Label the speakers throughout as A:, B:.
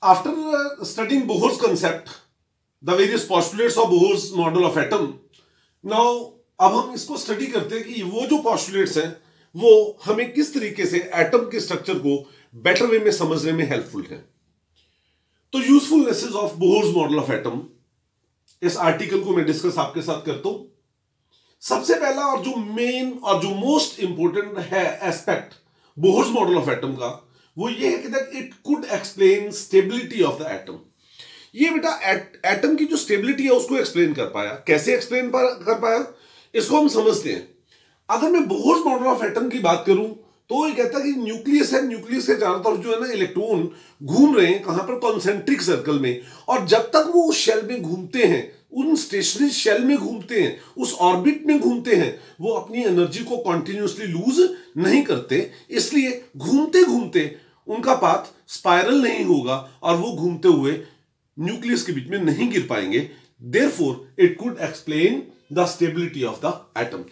A: After studying Bohr's concept, the various postulates of Bohr's model of atom, now अब हम इसको study करते हैं कि वो जो postulates हैं वो हमें किस तरीके से एटम के स्ट्रक्चर को बेटर वे में समझने में हेल्पफुल है। तो usefulnesses of Bohr's model of atom, इस आर्टिकल को मैं डिस्कस आपके साथ करता हूं। सबसे पहला और जो मेन और जो मोस्ट इंपॉर्टेंट है aspect Bohr's model of atom का, वो ये है कि that it could explain stability of the atom. ये बेटा एटम की जो स्टेबिलिटी है उसको एक्सप्लेन कर पाया। कैसे एक्सप्लेन कर पाया इसको हम समझते हैं। अगर मैं बोहर्स मॉडल ऑफ एटम की बात करूं तो ये कहता है कि न्यूक्लियस है, न्यूक्लियस के चारों तरफ जो है ना इलेक्ट्रॉन घूम रहे हैं, कहां पर, कॉन्सेंट्रिक सर्कल में। और जब तक वो उस शेल में घूमते हैं, उन स्टेशनरी शेल में घूमते हैं, उस ऑर्बिट में घूमते हैं, वो अपनी एनर्जी को कॉन्टिन्यूसली लूज नहीं करते। इसलिए घूमते घूमते उनका पाथ स्पाइरल नहीं होगा और वो घूमते हुए न्यूक्लियस के बीच में नहीं गिर पाएंगे। Therefore it could explain the stability of the atom.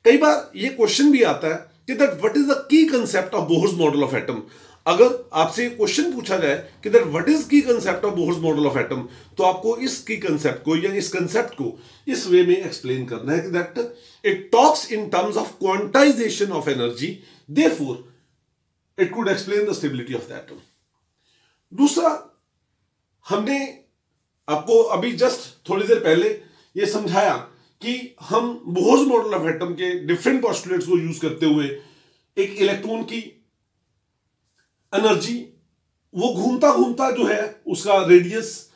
A: कई बार ये क्वेश्चन भी आता है कि that what is the key concept of Bohr's model of atom. अगर आपसे क्वेश्चन पूछा जाए कि दैट व्हाट इज की concept of Bohr's model of atom, तो आपको इस की कंसेप्ट को या इस कंसेप्ट को इस वे में एक्सप्लेन करना है कि that it talks in terms of quantization of energy, therefore it could explain the stability of the atom. दूसरा, हमने आपको अभी जस्ट थोड़ी देर पहले ये समझाया कि हम बोहर्स मॉडल ऑफ एटम के डिफरेंट पोस्टुलेट्स को यूज करते हुए एक इलेक्ट्रॉन की एनर्जी, वो घूमता घूमता जो है उसका रेडियस,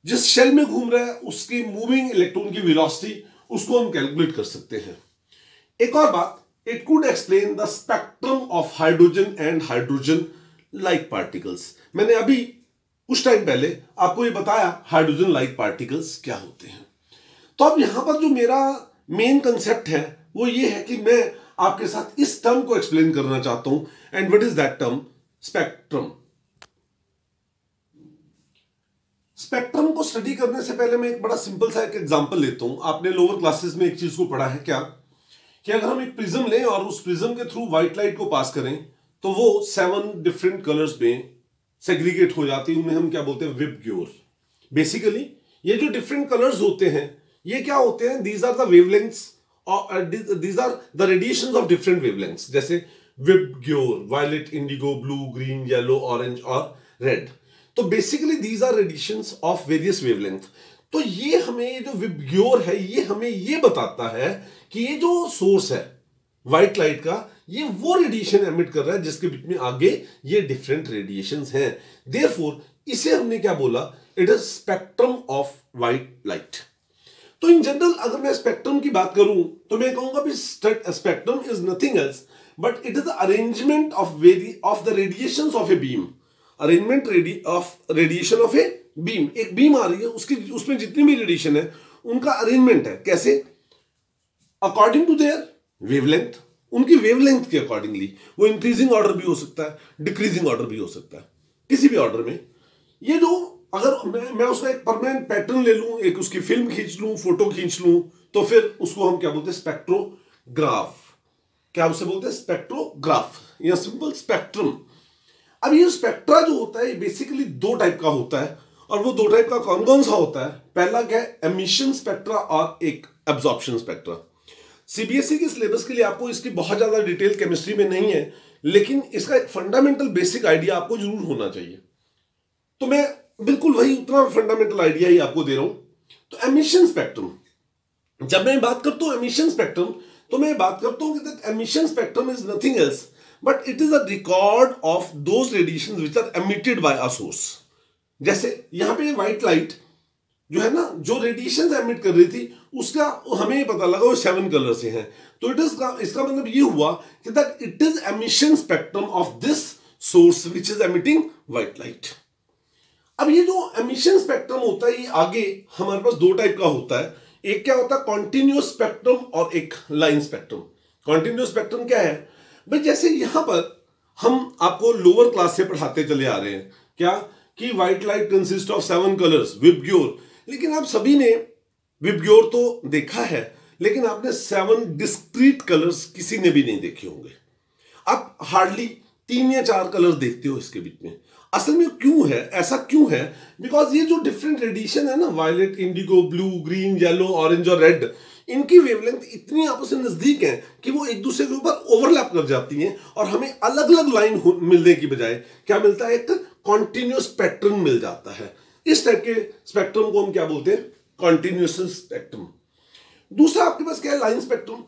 A: जिस शेल में घूम रहा है उसकी मूविंग इलेक्ट्रॉन की वेलोसिटी, उसको हम कैलकुलेट कर सकते हैं। एक और बात, it could explain the spectrum of hydrogen and hydrogen like particles. मैंने अभी कुछ टाइम पहले आपको ये बताया हाइड्रोजन लाइक पार्टिकल्स क्या होते हैं। तो अब यहां पर जो मेरा मेन कंसेप्ट है वो ये है कि मैं आपके साथ इस टर्म को एक्सप्लेन करना चाहता हूं। And what is that term? Spectrum. Spectrum को स्टडी करने से पहले मैं एक बड़ा सिंपल सा एक एग्जांपल लेता हूं। आपने लोअर क्लासेस में एक चीज को पढ़ा है क्या, कि अगर हम एक प्रिज्म लें और उस प्रिज्म के थ्रू व्हाइट लाइट को पास करें तो वो 7 डिफरेंट कलर्स में सेग्रीगेट हो जाती है। उन्हें हम क्या बोलते हैं? विबग्योर। बेसिकली ये जो डिफरेंट कलर्स होते हैं ये क्या होते हैं? दीज आर द वेवलेंथ्स और these are the radiations of different wavelengths, जैसे VIBGYOR, violet, indigo, blue, green, yellow, orange और रेड। तो basically these are radiations of various wavelength. तो ये हमें जो विबग्योर है ये हमें ये बताता है कि ये जो सोर्स है व्हाइट लाइट का, ये वो रेडिएशन एमिट कर रहा है जिसके बीच में आगे ये डिफरेंट रेडिएशंस हैं। देयरफॉर इसे हमने क्या बोला? It is spectrum of white light. तो इन जनरल अगर मैं स्पेक्ट्रम की बात करूं तो मैं कहूंगा भी spectrum is nothing else but it is the arrangement of the radiations of a beam. Arrangement of radiation of a beam. एक बीम आ रही है, उसकी उसमें जितनी भी रेडिएशन है उनका अरेंजमेंट है। कैसे? अकॉर्डिंग टू देयर वेवलेंथ, उनकी वेवलेंथ के अकॉर्डिंगली। वो इंक्रीजिंग ऑर्डर भी हो सकता है, डिक्रीजिंग ऑर्डर भी हो सकता है, किसी भी ऑर्डर में। ये जो अगर मैं उसका एक परमानेंट पैटर्न ले लूं, एक उसकी फिल्म खींच लूं, फोटो खींच लूं, तो फिर उसको हम क्या बोलते हैं? स्पेक्ट्रोग्राफ। क्या उसे बोलते हैं? स्पेक्ट्रोग्राफ या सिंपल स्पेक्ट्रम। अब ये स्पेक्ट्रा जो होता है बेसिकली 2 टाइप का होता है, और वो 2 टाइप का कौन कौन सा होता है? पहला क्या है? एमिशन स्पेक्ट्रा और एक एब्जॉर्प्शन स्पेक्ट्रा। सीबीएसई के सिलेबस के लिए आपको इसकी बहुत ज्यादा डिटेल केमिस्ट्री में नहीं है, लेकिन इसका एक फंडामेंटल बेसिक आइडिया आपको जरूर होना चाहिए। तो मैं बिल्कुल वही उतना फंडामेंटल आइडिया ही आपको दे रहा हूं। तो एमिशन स्पेक्ट्रम, जब मैं बात करता हूं एमिशन स्पेक्ट्रम, तो मैं बात करता हूं कि emission spectrum is nothing else but it is a record of those radiations which are emitted by a source. जैसे यहां पे व्हाइट लाइट जो है ना, जो रेडिएशन एमिट कर रही थी उसका हमें पता लगा वो 7 कलर से है। तो इट इज इसका मतलब ये हुआ कि that it is emission spectrum of this source which is emitting white light. अब ये जो एमिशन स्पेक्ट्रम होता है ये आगे हमारे पास 2 टाइप का होता है। एक क्या होता है? कॉन्टिन्यूअस स्पेक्ट्रम और एक लाइन स्पेक्ट्रम। कॉन्टिन्यूअस स्पेक्ट्रम क्या है भाई? जैसे यहां पर हम आपको लोअर क्लास से पढ़ाते चले आ रहे हैं क्या, कि white light consist of 7 colours, VIBGYOR. लेकिन आप सभी ने विबग्योर तो देखा है, लेकिन आपने 7 डिस्क्रीट कलर्स किसी ने भी नहीं देखे होंगे। आप हार्डली 3 या 4 कलर्स देखते हो इसके बीच में। असल में क्यों है, ऐसा क्यों है? बिकॉज ये जो डिफरेंट रेडिएशन है ना, violet, indigo, blue, green, yellow, orange और रेड, इनकी वेवलेंथ इतनी आपस में नजदीक है कि वो एक दूसरे के ऊपर ओवरलैप कर जाती हैं और हमें अलग अलग लाइन मिलने की बजाय क्या मिलता है, एक कॉन्टिन्यूस पैटर्न मिल जाता है। इस टाइप के स्पेक्ट्रम को हम क्या बोलते हैं, कॉन्टिन्यूस स्पेक्ट्रम। दूसरा आपके पास क्या है, लाइन स्पेक्ट्रम।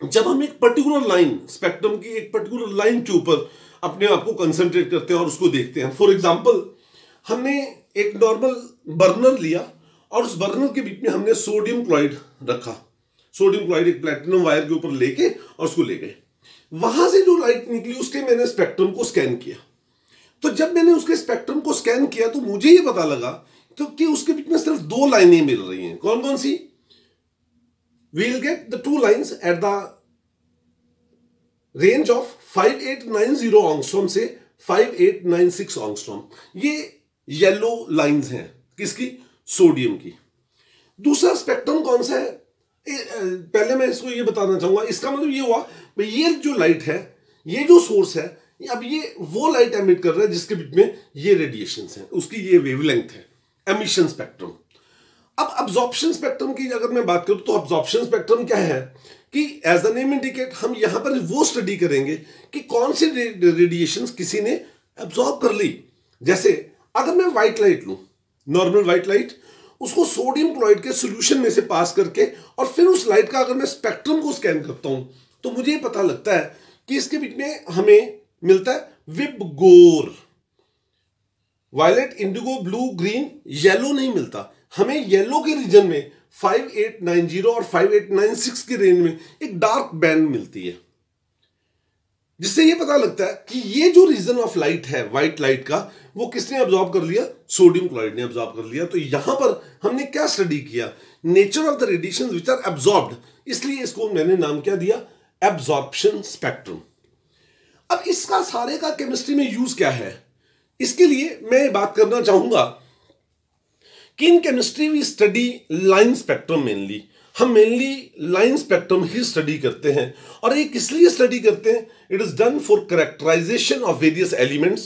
A: जब हम एक पर्टिकुलर लाइन, स्पेक्ट्रम की एक पर्टिकुलर लाइन के ऊपर अपने आप को कंसंट्रेट करते हैं और उसको देखते हैं। फॉर एग्जांपल, हमने एक नॉर्मल बर्नर लिया और उस बर्नर के बीच में हमने सोडियम क्लोराइड रखा। सोडियम क्लोराइड एक प्लेटिनम वायर के ऊपर लेके और उसको ले गए। वहां से जो लाइट निकली उसके मैंने स्पेक्ट्रम को स्कैन किया। तो जब मैंने उसके स्पेक्ट्रम को स्कैन किया तो मुझे ये पता लगा तो कि उसके बीच में सिर्फ दो लाइनें मिल रही हैं। कौन कौन सी? we'll get the two lines at the range of 5890 ऑंगस्ट्रॉम से 5896 ऑंगस्ट्रॉम। ये येलो लाइंस हैं, किसकी? सोडियम की। दूसरा स्पेक्ट्रम कौन सा है? पहले मैं इसको ये बताना चाहूंगा। इसका मतलब ये हुआ भाई, ये जो लाइट है, ये जो सोर्स है, अब ये वो लाइट एमिट कर रहा है जिसके बीच में ये रेडिएशंस हैं, उसकी ये वेवलेंथ है, एमिशन स्पेक्ट्रम। अब अब्जॉर्प्शन स्पेक्ट्रम की अगर मैं बात करूं तो अब्जॉर्प्शन स्पेक्ट्रम क्या है कि एज द नेम इंडिकेट, हम यहां पर वो स्टडी करेंगे कि कौन सी रेडिएशंस किसी ने एब्जॉर्ब कर ली। जैसे अगर मैं व्हाइट लाइट लूं, नॉर्मल व्हाइट लाइट, उसको सोडियम क्लोराइड के सॉल्यूशन में से पास करके और फिर उस लाइट का अगर मैं स्पेक्ट्रम को स्कैन करता हूं तो मुझे पता लगता है कि इसके बीच में हमें मिलता है VIBGYOR. Violet, indigo, blue, green, yellow नहीं मिलता। हमें येलो के रीजन में 5890 और 5896 की रेंज में एक डार्क बैंड मिलती है, जिससे ये पता लगता है कि ये जो रीजन ऑफ लाइट है व्हाइट लाइट का, वो किसने अब्जॉर्ब कर लिया? सोडियम क्लोराइड ने अब्जॉर्ब कर लिया। तो यहां पर हमने क्या स्टडी किया? Nature of the radiation which are absorbed, इसलिए इसको मैंने नाम क्या दिया? Absorption spectrum. अब इसका सारे का केमिस्ट्री में यूज क्या है, इसके लिए मैं बात करना चाहूंगा कि in chemistry we study line spectrum mainly. हम मेनली लाइन स्पेक्ट्रम ही स्टडी करते हैं। और ये किस लिए स्टडी करते हैं? It is done for characterisation of various elements.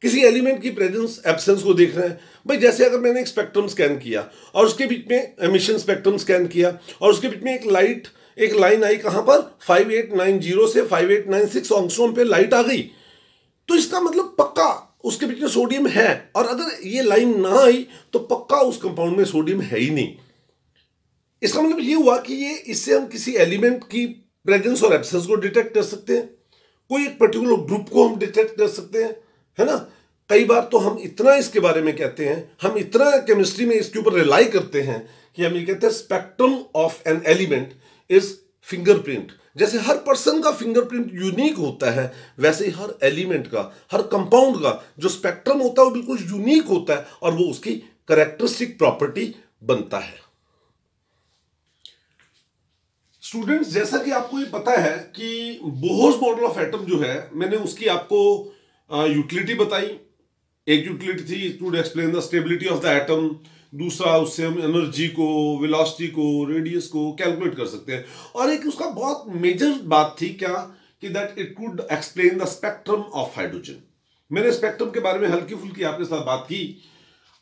A: किसी एलिमेंट की प्रेजेंस एब्सेंस को देख रहे हैं भाई। जैसे अगर मैंने एक स्पेक्ट्रम स्कैन किया और उसके बीच में एमिशन स्पेक्ट्रम स्कैन किया और उसके बीच में एक लाइन आई, कहां पर? 5890 से 5896 ऑंगस्ट्रॉम पे लाइट आ गई। तो इसका मतलब पक्का उसके बीच में सोडियम है। और अगर ये लाइन ना आई तो पक्का उस कंपाउंड में सोडियम है ही नहीं। इसका मतलब ये हुआ कि ये इससे हम किसी एलिमेंट की प्रेजेंस और एब्सेंस को डिटेक्ट कर सकते हैं, कोई एक पर्टिकुलर ग्रुप को हम डिटेक्ट कर सकते हैं, है ना। कई बार तो हम इतना इसके बारे में कहते हैं, हम इतना केमिस्ट्री में इसके ऊपर रिलाई करते हैं कि हम ये कहते हैं spectrum of an element is fingerprint. जैसे हर पर्सन का फिंगरप्रिंट यूनिक होता है, वैसे ही हर एलिमेंट का, हर कंपाउंड का जो स्पेक्ट्रम होता है वो बिल्कुल यूनिक होता है और वो उसकी कैरेक्टरिस्टिक प्रॉपर्टी बनता है। स्टूडेंट्स, जैसा कि आपको ये पता है कि बोहर्स मॉडल ऑफ एटम जो है, मैंने उसकी आपको यूटिलिटी बताई। एक यूटिलिटी थी to explain the stability of the atom, दूसरा उससे हम एनर्जी को, वेलोसिटी को, रेडियस को कैलकुलेट कर सकते हैं। और एक उसका बहुत मेजर बात थी क्या कि that it could explain the spectrum of hydrogen. मैंने स्पेक्ट्रम के बारे में हल्की फुल्की आपके साथ बात की।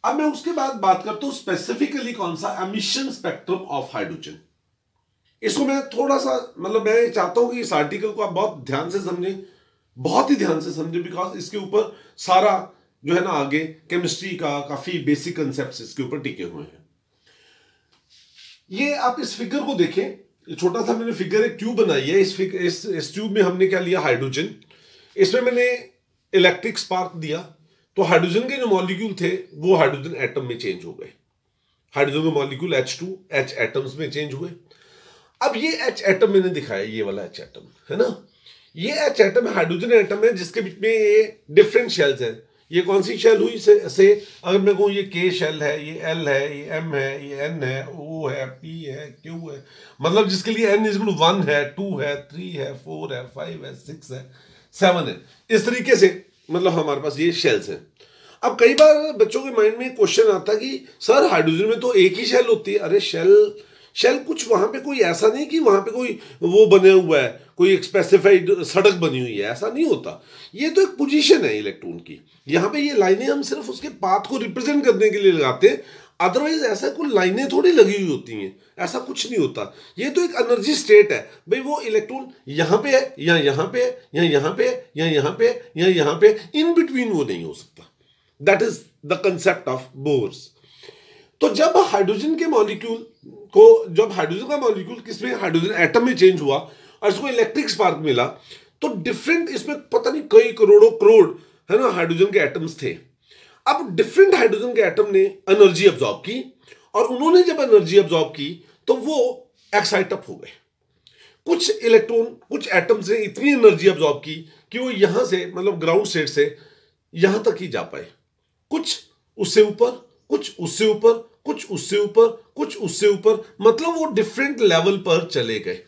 A: अब मैं उसके बाद बात करता हूं स्पेसिफिकली कौन सा, एमिशन स्पेक्ट्रम ऑफ हाइड्रोजन। इसको मैं थोड़ा सा मैं चाहता हूं कि इस आर्टिकल को आप बहुत ध्यान से समझें, बहुत ही ध्यान से समझें, बिकॉज इसके ऊपर सारा जो है ना आगे केमिस्ट्री का काफी बेसिक कंसेप्ट्स इसके ऊपर टिके हुए हैं। ये आप इस फिगर को देखें, छोटा सा मैंने फिगर एक ट्यूब बनाई है। इस ट्यूब में हमने क्या लिया? हाइड्रोजन। इसमें मैंने इलेक्ट्रिक स्पार्क दिया तो हाइड्रोजन के जो मॉलिक्यूल थे वो हाइड्रोजन एटम में चेंज हो गए। हाइड्रोजन के मॉलिक्यूल H2 H एटम्स में चेंज हुए। अब ये H एटम मैंने दिखाया, ये वाला H एटम है ना, ये H एटम हाइड्रोजन एटम है जिसके बीच में ये डिफरेंट शेल्स हैं। ये कौन सी शेल हुई से अगर मैं कहूँ ये K शेल है, ये L है, ये M है, ये N है, O है, P है, Q है, मतलब जिसके लिए N इक्वल 1 है, 2 है, 3 है, 4 है, 5 है, 6 है, 7 है। इस तरीके से हमारे पास ये शेल्स हैं। अब कई बार बच्चों के माइंड में क्वेश्चन आता है कि सर हाइड्रोजन में तो एक ही शेल होती है। अरे शेल शेल कुछ वहां पे कोई ऐसा नहीं कि वहां पे कोई वो बने हुआ है, कोई एक स्पेसिफाइड सड़क बनी हुई है, ऐसा नहीं होता। ये तो एक पोजीशन है इलेक्ट्रॉन की। यहाँ पे ये लाइनें हम सिर्फ उसके पाथ को रिप्रेजेंट करने के लिए लगाते हैं, अदरवाइज ऐसा कोई लाइनें थोड़ी लगी हुई होती हैं, ऐसा कुछ नहीं होता। ये तो एक एनर्जी स्टेट है भाई, वो इलेक्ट्रॉन यहाँ पे है या यहाँ पे है या यहाँ पे है या यहाँ पे है या यहाँ पे, इन बिटवीन वो नहीं हो सकता। That is the concept of bourse. तो जब हाइड्रोजन के मॉलिक्यूल को, जब हाइड्रोजन का मॉलिक्यूल किसमें, हाइड्रोजन एटम में चेंज हुआ और इसको इलेक्ट्रिक स्पार्क मिला, तो डिफरेंट, इसमें पता नहीं कई करोड़ों करोड़ है ना हाइड्रोजन के एटम्स थे। अब डिफरेंट हाइड्रोजन के एटम ने एनर्जी अब्सॉर्ब की, और उन्होंने जब एनर्जी अब्सॉर्ब की तो वो एक्साइट अप हो गए। कुछ इलेक्ट्रॉन, कुछ एटम्स ने इतनी एनर्जी अब्सॉर्ब की कि वो यहां से, मतलब ग्राउंड स्टेट से यहां तक ही जा पाए। कुछ उससे ऊपर, कुछ उससे ऊपर, कुछ उससे ऊपर, कुछ उससे ऊपर, मतलब वो डिफरेंट लेवल पर चले गए,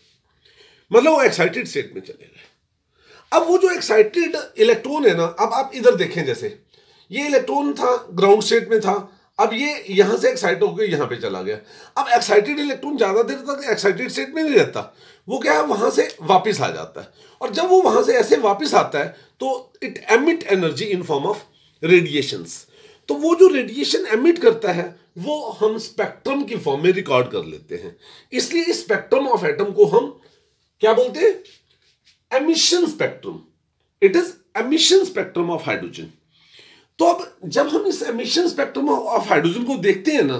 A: मतलब वो एक्साइटेड स्टेट में चले गए। अब वो जो एक्साइटेड इलेक्ट्रॉन है ना, अब आप इधर देखें, जैसे ये इलेक्ट्रॉन था ग्राउंड स्टेट में था, अब ये यहां से एक्साइट होकर यहां पे चला गया। अब एक्साइटेड इलेक्ट्रॉन ज्यादा देर तक एक्साइटेड स्टेट में नहीं रहता, वो क्या है, वहां से वापस आ जाता है। और जब वो वहां से ऐसे वापस आता है तो it emit energy in form of radiations. तो वो जो रेडिएशन एमिट करता है वो हम स्पेक्ट्रम की फॉर्म में रिकॉर्ड कर लेते हैं। इसलिए इस स्पेक्ट्रम ऑफ एटम को हम क्या बोलते हैं, emission spectrum. It is emission spectrum of hydrogen. तो अब जब हम इस एमिशन स्पेक्ट्रम ऑफ हाइड्रोजन को देखते हैं ना,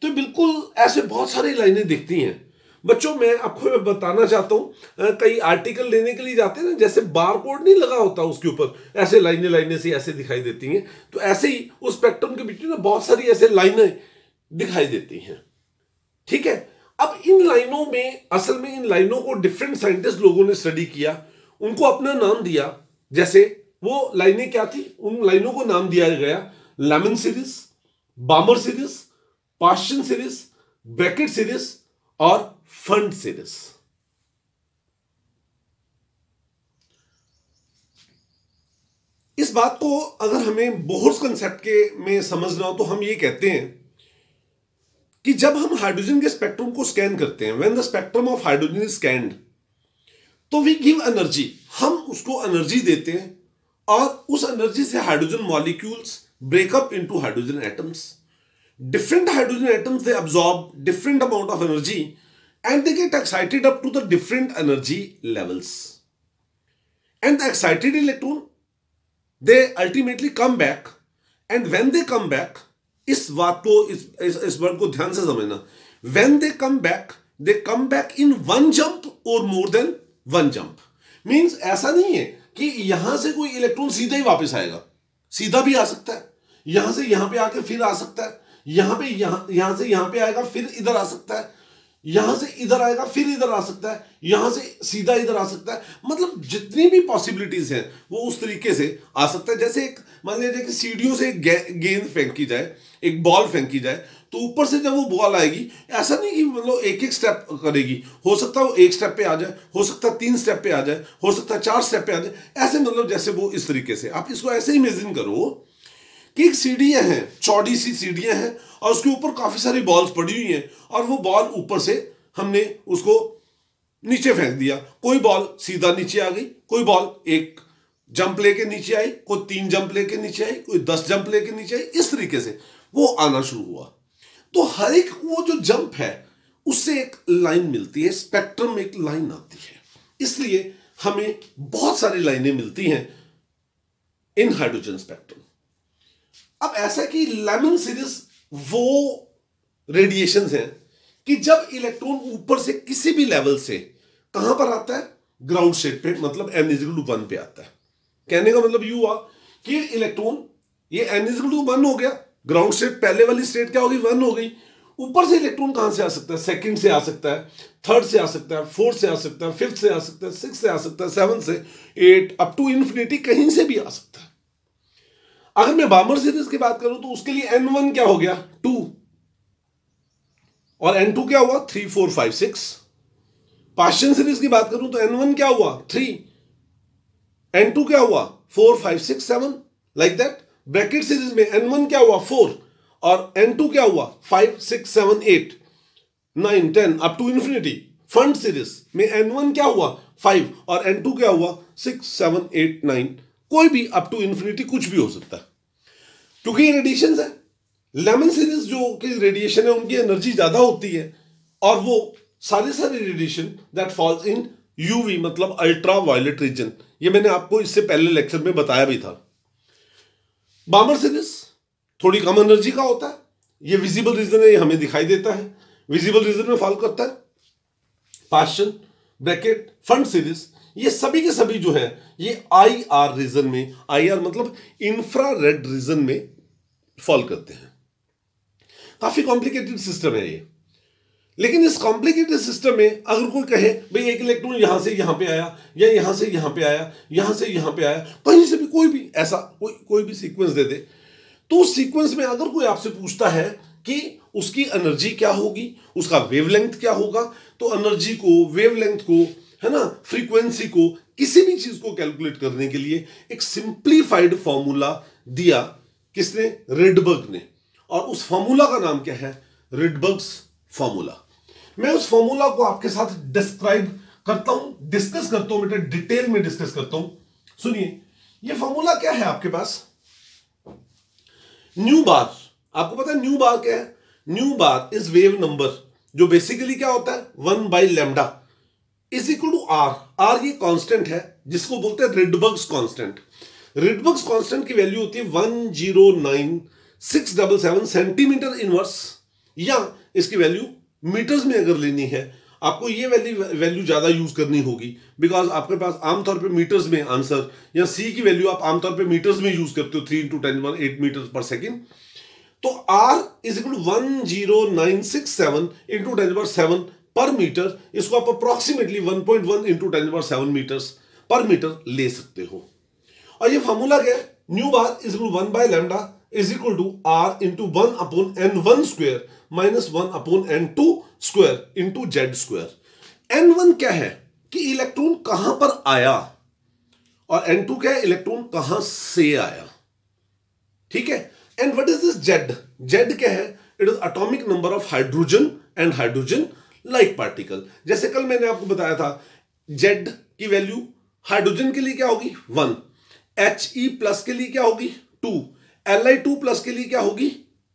A: तो बिल्कुल ऐसे बहुत सारी लाइनें दिखती हैं। बच्चों, मैं आपको बताना चाहता हूं, कई आर्टिकल लेने के लिए जाते हैं ना, जैसे बार कोड नहीं लगा होता उसके ऊपर, ऐसे लाइनें लाइनें से ऐसे दिखाई देती हैं। तो ऐसे ही उस स्पेक्ट्रम के बीच में बहुत सारी ऐसे लाइनें दिखाई देती हैं। ठीक है, अब इन लाइनों में, असल में इन लाइनों को डिफरेंट साइंटिस्ट लोगों ने स्टडी किया, उनको अपना नाम दिया। जैसे वो लाइनें क्या थी, उन लाइनों को नाम दिया गया Lyman series, बामर series, पाश्चन series, Brackett series और फंड सीरीज। इस बात को अगर हमें बोहर्स कंसेप्ट के में समझना हो तो हम ये कहते हैं कि जब हम हाइड्रोजन के स्पेक्ट्रम को स्कैन करते हैं, when the spectrum of hydrogen is scanned, तो वी गिव एनर्जी, हम उसको एनर्जी देते हैं, और उस एनर्जी से hydrogen molecules breakup into hydrogen atoms. Different hydrogen atoms they absorb different amount of energy and they get excited up to the different energy levels, and the excited electron, they ultimately come back, and when they come back, इस बात को, इस word को ध्यान से समझना, when they come back in one jump or more than one jump। Means ऐसा नहीं है कि यहां से कोई इलेक्ट्रॉन सीधा ही वापस आएगा, सीधा भी आ सकता है, यहां से यहां पे आके फिर आ सकता है, यहां से यहां पे आएगा फिर इधर आ सकता है, यहां से इधर आएगा फिर इधर आ सकता है, यहां से सीधा इधर आ सकता है। मतलब जितनी भी पॉसिबिलिटीज हैं वो उस तरीके से आ सकता है। जैसे एक, मान लीजिए कि सीढ़ियों से एक गेंद फेंकी जाए, एक बॉल फेंकी जाए, तो ऊपर से जब वो बॉल आएगी, ऐसा नहीं कि मतलब एक एक स्टेप करेगी, हो सकता है वो एक स्टेप पे आ जाए, हो सकता है 3 स्टेप पे आ जाए, हो सकता है 4 स्टेप पे आ जाए, ऐसे मतलब जैसे वो इस तरीके से, आप इसको ऐसे इमेजिन करो कि एक सीढ़ियां हैं, चौड़ी सी सीढ़ियां हैं, और उसके ऊपर काफी सारी बॉल्स पड़ी हुई हैं, और वो बॉल ऊपर से हमने उसको नीचे फेंक दिया। कोई बॉल सीधा नीचे आ गई, कोई बॉल एक जंप लेके नीचे आई, कोई 3 जंप लेके नीचे आई, कोई 10 जंप लेके नीचे आई, इस तरीके से वो आना शुरू हुआ। तो हर एक वो जो जंप है उससे एक लाइन मिलती है, स्पेक्ट्रम में एक लाइन आती है, इसलिए हमें बहुत सारी लाइनें मिलती हैं इन हाइड्रोजन स्पेक्ट्रम। अब ऐसा कि लेमन सीरीज वो रेडिएशंस हैं कि जब इलेक्ट्रॉन ऊपर से किसी भी लेवल से कहां पर आता है, ग्राउंड स्टेट पे, मतलब n=1 पे आता है। कहने का मतलब यू हुआ कि इलेक्ट्रॉन, ये n=1 हो गया, ग्राउंड स्टेट पहले वाली स्टेट क्या होगी, 1 हो गई। ऊपर से इलेक्ट्रॉन कहां से आ सकता है, सेकंड से आ सकता है, थर्ड से आ सकता है, फोर्थ से आ सकता है, फिफ्थ से आ सकता है, 6 से आ सकता है, 7 से 8 अप टू इन्फिनिटी, कहीं से भी आ सकता है। अगर मैं बामर सीरीज की बात करूं तो उसके लिए n1 क्या हो गया, 2, और n2 क्या हुआ, 3 4 5 6। पाश्चन सीरीज की बात करूं तो n1 क्या हुआ, 3, n2 क्या हुआ, 4 5 6 7, लाइक दैट। ब्रैकेट सीरीज में n1 क्या हुआ, 4, और n2 क्या हुआ, 5 6 7 8। 9, 10 अप टू इंफिनिटी। फंड सीरीज में N1 क्या हुआ 5 और N2 क्या हुआ 6, 7, 8, 9, कोई भी अप टू इंफिनिटी कुछ भी हो सकता है क्योंकि ये रेडिएशन है। लेमन सीरीज जो कि रेडिएशन है उनकी एनर्जी ज्यादा होती है और वो सारे radiation that falls in UV मतलब अल्ट्रा वायलेट रीजन, ये मैंने आपको इससे पहले लेक्चर में बताया भी था। बामर सीरीज थोड़ी कम एनर्जी का होता है, ये विजिबल रीजन है, ये हमें दिखाई देता है, विजिबल रीजन में फॉल करता है। पास्चन ब्रैकेट फंड सीरीज ये सभी के सभी जो है ये IR रीजन में, IR मतलब इंफ्रारेड रीजन में फॉल करते हैं। काफी कॉम्प्लिकेटेड सिस्टम है ये, लेकिन इस कॉम्प्लिकेटेड सिस्टम में अगर कोई कहे भाई एक इलेक्ट्रॉन यहां से यहां पे आया या यहां से यहां पे आया, यहां से यहां पे आया, कहीं से भी कोई भी ऐसा कोई भी सीक्वेंस दे दे, तो उस सीक्वेंस में अगर कोई आपसे पूछता है कि उसकी एनर्जी क्या होगी, उसका वेवलेंथ क्या होगा, तो एनर्जी को, वेवलेंथ को, है ना, फ्रीक्वेंसी को, किसी भी चीज को कैलकुलेट करने के लिए एक सिंप्लीफाइड फॉर्मूला दिया किसने, रिडबर्ग ने, और उस फॉर्मूला का नाम क्या है, रिडबर्ग्स फॉर्मूला। मैं उस फॉर्मूला को आपके साथ डिस्क्राइब करता हूं, डिस्कस करता हूं बेटा, डिटेल में डिस्कस करता हूं। सुनिए, ये फॉर्मूला क्या है आपके पास, न्यू बार। आपको पता है न्यू बार क्या है, nu bar is wave number, जो बेसिकली क्या होता है 1/λ is equal to R. R ये कांस्टेंट है जिसको बोलते हैं रिडबर्ग्स कांस्टेंट। रिडबर्ग्स कांस्टेंट की वैल्यू होती है 109,677 सेंटीमीटर इनवर्स, या इसकी वैल्यू मीटर्स में अगर लेनी है आपको ये वैल्यू ज्यादा यूज करनी होगी, बिकॉज आपके पास आमतौर पे मीटर्स में आंसर, या सी की वैल्यू आप आमतौर पे मीटर्स में यूज करते हो 3 × 10⁸ मीटर पर सेकेंड। तो R इज इक्वल टू 10967 × 10⁷ पर मीटर, इसको आप अप्रोक्सीमेटली 1.1 × 10⁷ मीटर्स पर मीटर ले सकते हो। और ये फॉर्मूला क्या है, nu bar is equal 1/λ is equal to R into 1/N1 square minus 1/N2 square into Z square. N1 क्या है कि इलेक्ट्रॉन कहां पर आया, और N2 क्या है इलेक्ट्रॉन कहां से आया, ठीक है। And what is this Z, Z क्या है, it is atomic number of hydrogen and hydrogen like particle. जैसे कल मैंने आपको बताया था जेड की वैल्यू हाइड्रोजन के लिए क्या होगी 1, He प्लस के लिए क्या होगी 2, Li2 प्लस के लिए क्या होगी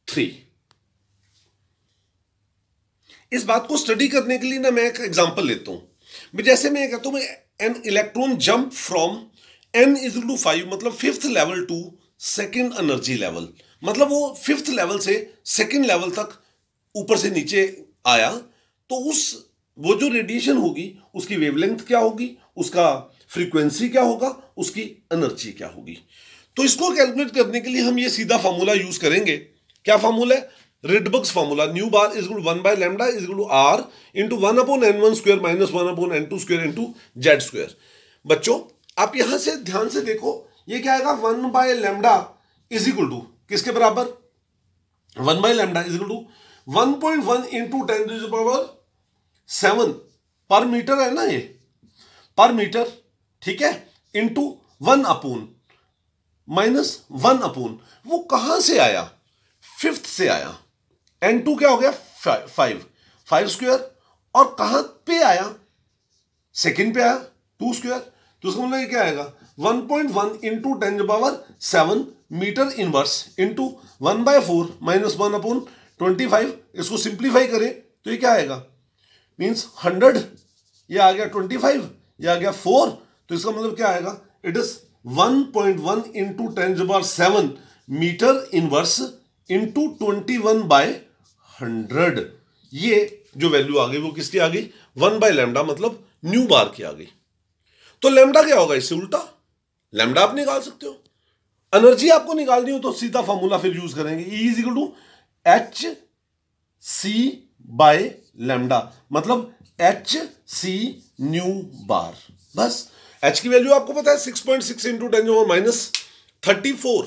A: 3। इस बात को स्टडी करने के लिए ना मैं एक एग्जांपल लेता हूं। जैसे मैं कहता हूं an electron jump from n is to 5 मतलब 5th level two 2nd energy level, मतलब वो 5th लेवल से 2nd लेवल तक ऊपर से नीचे आया, तो वो जो रेडिएशन होगी उसकी वेवलेंथ क्या होगी, उसका फ्रीक्वेंसी क्या होगा, उसकी एनर्जी क्या होगी। तो इसको कैलकुलेट करने के लिए हम ये सीधा फॉर्मूला यूज करेंगे। क्या फॉर्मूला है, Rydberg's formula, nu bar is equal to 1/λ is equal to R into 1/N1 square minus 1/N2 square into Z square. बच्चों आप यहां से ध्यान से देखो, ये क्या आएगा 1/λ इज इक्वल टू किसके बराबर, 1/λ इज इक्वल टू 1.1 इंटू 10⁷ पर मीटर है ना, ये पर मीटर, ठीक है, इंटू 1/ माइनस 1/, वो कहां से आया 5th से आया। N2 क्या हो गया 5 स्क्वायर, और कहां पे आया 2nd पे आया 2 स्क्वायर, तो उसका मतलब क्या आएगा 1.1 into 10⁷ metre inverse into 1/4 minus 1/25। इसको सिंप्लीफाई करें तो ये क्या आएगा, मीन्स 100, ये आ गया 25, ये आ गया 4, तो इसका मतलब क्या आएगा, it is 1.1 into 10⁷ metre inverse into 21/100। ये जो वैल्यू आ गई वो किसकी आ गई, 1/λ मतलब न्यू बार की आ गई। तो लैम्डा क्या होगा, इससे उल्टा लैम्डा आप निकाल सकते हो। एनर्जी आपको निकालनी हो तो सीधा फॉर्मूला फिर यूज करेंगे, E is equal to Hc/λ मतलब Hc न्यू बार। बस H की वैल्यू आपको पता है 6.6 इंटू 10⁻34,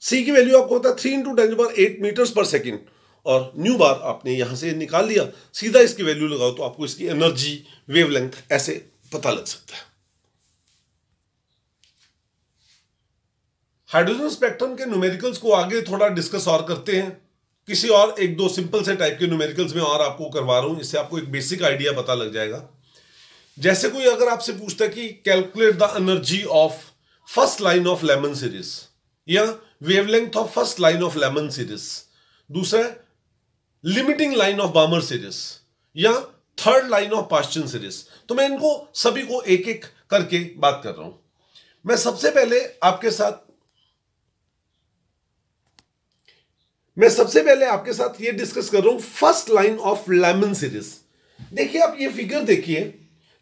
A: C की वैल्यू आपको पता है 3 इंटू 10⁸ मीटर्स पर सेकेंड, और न्यू बार आपने यहां से निकाल लिया, सीधा इसकी वैल्यू लगाओ तो आपको इसकी एनर्जी, वेवलेंथ ऐसे पता लग सकता है। हाइड्रोजन स्पेक्ट्रम के न्यूमेरिकल्स को आगे थोड़ा डिस्कस और करते हैं। किसी और एक दो सिंपल से टाइप के न्यूमेरिकल्स में और आपको करवा रहा हूं, इससे आपको एक बेसिक आइडिया पता लग जाएगा। जैसे कोई अगर आपसे पूछता है कि calculate the energy of first line of Lyman series, या wavelength of first line of Lyman series, दूसरा limiting line of Balmer series, या third line of Paschen series, तो मैं इनको सभी को एक एक करके बात कर रहा हूं। मैं सबसे पहले आपके साथ ये डिस्कस कर रहा हूं first line of Lyman series. देखिए आप ये फिगर देखिए,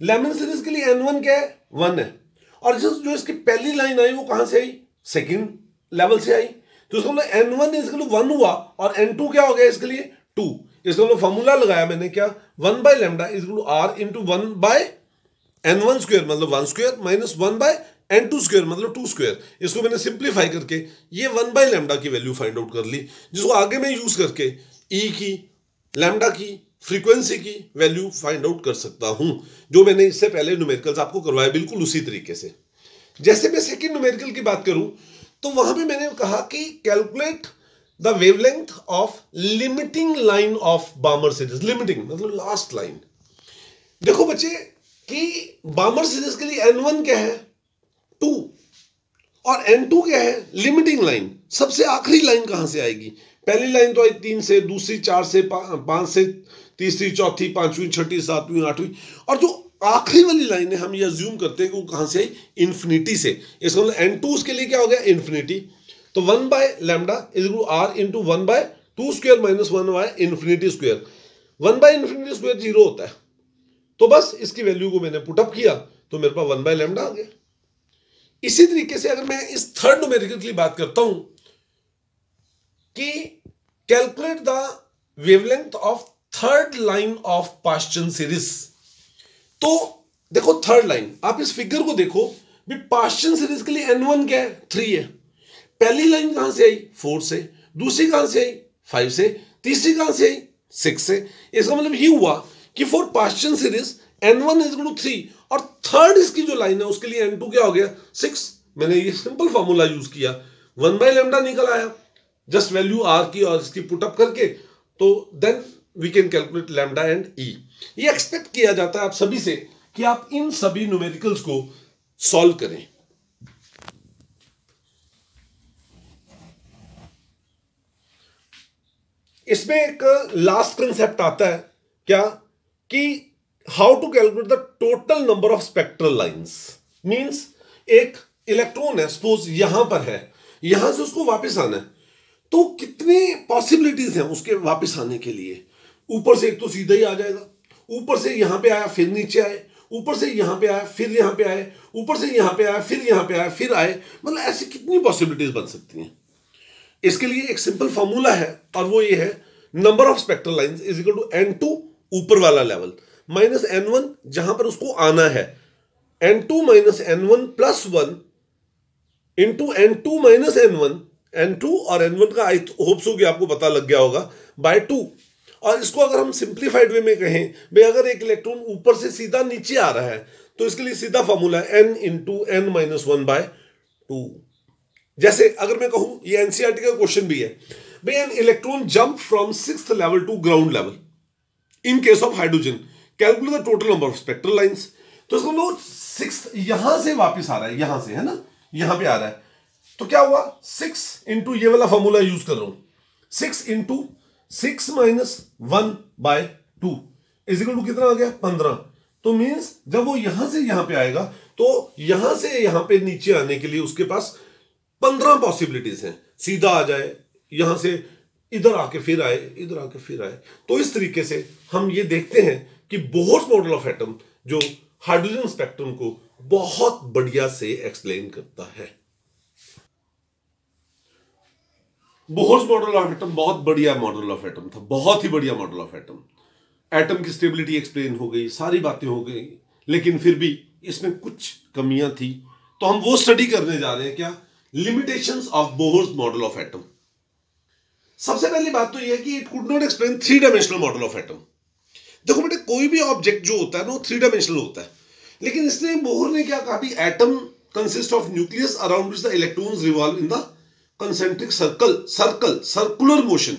A: लेमन सीरीज के लिए N1 क्या है, 1 है, और जो इसकी पहली लाइन आई वो कहां से आई, सेकंड लेवल से आई, तो इसका मतलब N1 इसके लिए 1 हुआ और N2 क्या हो गया इसके लिए 2। इसका मतलब फॉर्मूला लगाया मैंने क्या, 1 by lambda is equal to R into 1 by N1 square मतलब 1 square minus 1 bye N2 square मतलब 2 स्क्वायर। इसको मैंने सिंप्लीफाई करके ये 1 बाय लैम्डा की वैल्यू फाइंड आउट कर ली, जिसको आगे मैं यूज करके E की, लैम्डा की, फ्रीक्वेंसी की वैल्यू फाइंड आउट कर सकता हूं, जो मैंने इससे पहले न्यूमेरिकल्स आपको करवाया बिल्कुल उसी तरीके से। जैसे मैं सेकंड न्यूमेरिकल की बात करूं तो वहां पे मैंने कहा कि calculate the wavelength of limiting line of Balmer series. Limiting मतलब लास्ट लाइन। देखो बच्चे कि बामर सीरीज के लिए N1 क्या है 2 और N2 क्या है लिमिटिंग लाइन। सबसे आखिरी लाइन कहां से आएगी, पहली लाइन तो आई 3 से, दूसरी 4 से, 5 से, तीसरी, चौथी, पांचवी, छठी, सातवीं, आठवीं, और जो आखिरी वाली लाइन है हम ये अज्यूम करते हैं कि वो कहां से आई, इन्फिनिटी से। इसका मतलब N2 उसके लिए क्या हो गया, इन्फिनिटी। तो 1 by lambda is equal to R into 1 by 2 square minus 1 by infinity square. 1 by infinity square 0 होता है, तो बस इसकी वैल्यू को मैंने पुटअप किया तो मेरे पास 1 बाय लैम्डा आ गया। इसी तरीके से अगर मैं इस थर्ड न्यूमेरिकल की बात करता हूं कि calculate the wavelength of third line of Paschen series, तो देखो थर्ड लाइन, आप इस फिगर को देखो भी, पाश्चन सीरीज के लिए N1 क्या है 3 है। पहली लाइन कहां से आई 4 से, दूसरी कहां से आई 5 से, तीसरी कहां से आई 6 से। इसका मतलब ये हुआ कि for Paschen series N1 is equal to 3 और थर्ड इसकी जो लाइन है उसके लिए N2 क्या हो गया 6। मैंने ये सिंपल फॉर्मूला यूज किया, 1 बाय लैम्डा निकल आया, जस्ट वैल्यू R की और इसकी पुटअप करके, तो then we can calculate lambda and E। ये एक्सपेक्ट किया जाता है आप सभी से कि आप इन सभी न्यूमेरिकल्स को सॉल्व करें। इसमें एक लास्ट कंसेप्ट आता है क्या, कि how to calculate the total number of spectral lines. Means एक इलेक्ट्रॉन है, सपोज यहां पर है, यहां से उसको वापस आना है, तो कितने पॉसिबिलिटीज हैं उसके वापस आने के लिए। ऊपर से एक तो सीधा ही आ जाएगा, ऊपर से यहां पे आया फिर नीचे आए, ऊपर से यहां पे आया फिर यहां पे आए, ऊपर से यहां पे आया फिर यहां पे आया फिर आए, मतलब ऐसी कितनी पॉसिबिलिटीज बन सकती हैं। इसके लिए एक सिंपल फॉर्मूला है और वो ये है, number of spectral lines is equal to N2 ऊपर वाला लेवल माइनस N1 जहां पर उसको आना है, N2 minus N1 plus 1 into N2 minus N1, N2 और N1 का आई होप सो कि आपको पता लग गया होगा, बाय 2। और इसको अगर हम सिंप्लीफाइड वे में कहें भाई, अगर एक इलेक्ट्रॉन ऊपर से सीधा नीचे आ रहा है तो इसके लिए सीधा फॉर्मूला है N into N minus 1 by 2। जैसे अगर मैं कहूं, ये एनसीईआरटी का क्वेश्चन भी है भाई, an electron jump from 6th level to ground level in case of hydrogen, calculate the total number of spectral lines. तो इसको मतलब 6 यहां से वापस आ रहा है, यहां से है ना, यहां पे आ रहा है, तो क्या हुआ 6 इंटू ये वाला फॉर्मूला यूज कर रहा हूं, 6 into 6 minus 1 by 2 is equal to कितना आ गया 15। तो मींस जब वो यहां से यहां पे आएगा तो यहां से यहां पे नीचे आने के लिए उसके पास 15 पॉसिबिलिटीज हैं, सीधा आ जाए, यहां से इधर आके फिर आए, इधर आके फिर आए। तो इस तरीके से हम ये देखते हैं कि बोहर्स मॉडल ऑफ एटम जो हाइड्रोजन स्पेक्ट्रम को बहुत बढ़िया से एक्सप्लेन करता है। बोहर्स मॉडल ऑफ एटम बहुत बढ़िया मॉडल ऑफ एटम था, बहुत ही बढ़िया मॉडल ऑफ एटम। एटम की स्टेबिलिटी एक्सप्लेन हो गई, सारी बातें हो गई, लेकिन फिर भी इसमें कुछ कमियां थी, तो हम वो स्टडी करने जा रहे हैं। क्या limitations of Bohr's model of atom. सबसे पहली बात तो यह है कि it could not explain 3 dimensional model of atom. देखो बेटे, कोई भी ऑब्जेक्ट जो होता है ना वो 3 डायमेंशनल होता है, लेकिन इसने बोहर ने क्या कहा, atom consist of nucleus around which the electrons revolve in the concentric circular motion,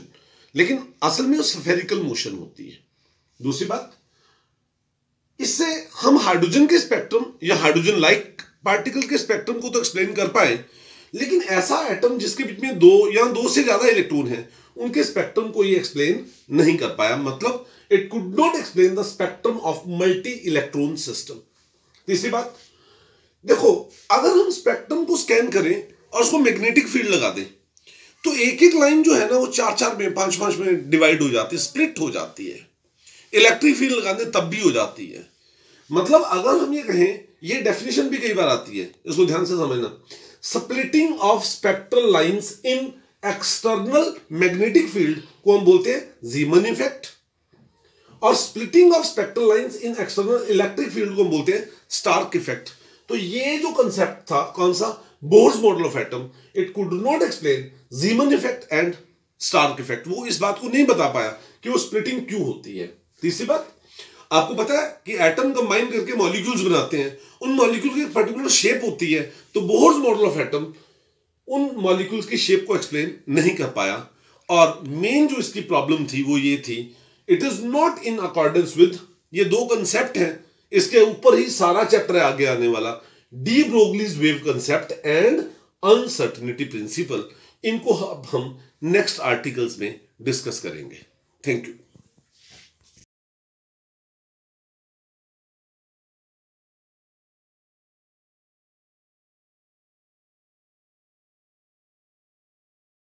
A: लेकिन असल में वो स्फेरिकल मोशन होती है। दूसरी बात, इससे हम हाइड्रोजन के स्पेक्ट्रम या हाइड्रोजन लाइक पार्टिकल के स्पेक्ट्रम को तो एक्सप्लेन कर पाए, लेकिन ऐसा एटम जिसके बीच में दो या दो से ज्यादा इलेक्ट्रॉन हैं, उनके स्पेक्ट्रम को ये एक्सप्लेन नहीं कर पाया। मतलब it could not explain the spectrum of multi electron system. तीसरी बात, देखो अगर हम स्पेक्ट्रम को स्कैन करें और उसको मैग्नेटिक फील्ड लगा दें, तो एक एक लाइन जो है ना वो 4-4 में 5-5 में डिवाइड हो जाती है, स्प्लिट हो जाती है। इलेक्ट्रिक फील्ड लगा दें तब भी हो जाती है। मतलब अगर हम ये कहें, ये डेफिनेशन भी कई बार आती है, इसको ध्यान से समझना, splitting of spectral lines in external magnetic field को हम बोलते हैं ज़ीमन इफेक्ट, और splitting of spectral lines in external electric field को हम बोलते हैं स्टार्क इफेक्ट। तो ये जो कंसेप्ट था, कौन सा, Bohr's model of atom, it could not explain Zeeman effect and Stark effect. वो इस बात को नहीं बता पाया कि वो स्प्लिटिंग क्यों होती है। तीसरी बात, आपको पता है कि एटम कंबाइन करके मॉलिक्यूल्स बनाते हैं, उन मॉलिक्यूल की एक पर्टिकुलर शेप होती है, तो बोर्स मॉडल ऑफ एटम उन मॉलिक्यूल्स की शेप को एक्सप्लेन नहीं कर पाया। और मेन जो इसकी प्रॉब्लम थी वो ये थी, it is not in accordance with, ये दो कंसेप्ट हैं, इसके ऊपर ही सारा चैप्टर है आगे आने वाला, D Broglie's wave concept and uncertainty principle. इनको अब हम नेक्स्ट आर्टिकल्स में डिस्कस करेंगे। Thank you.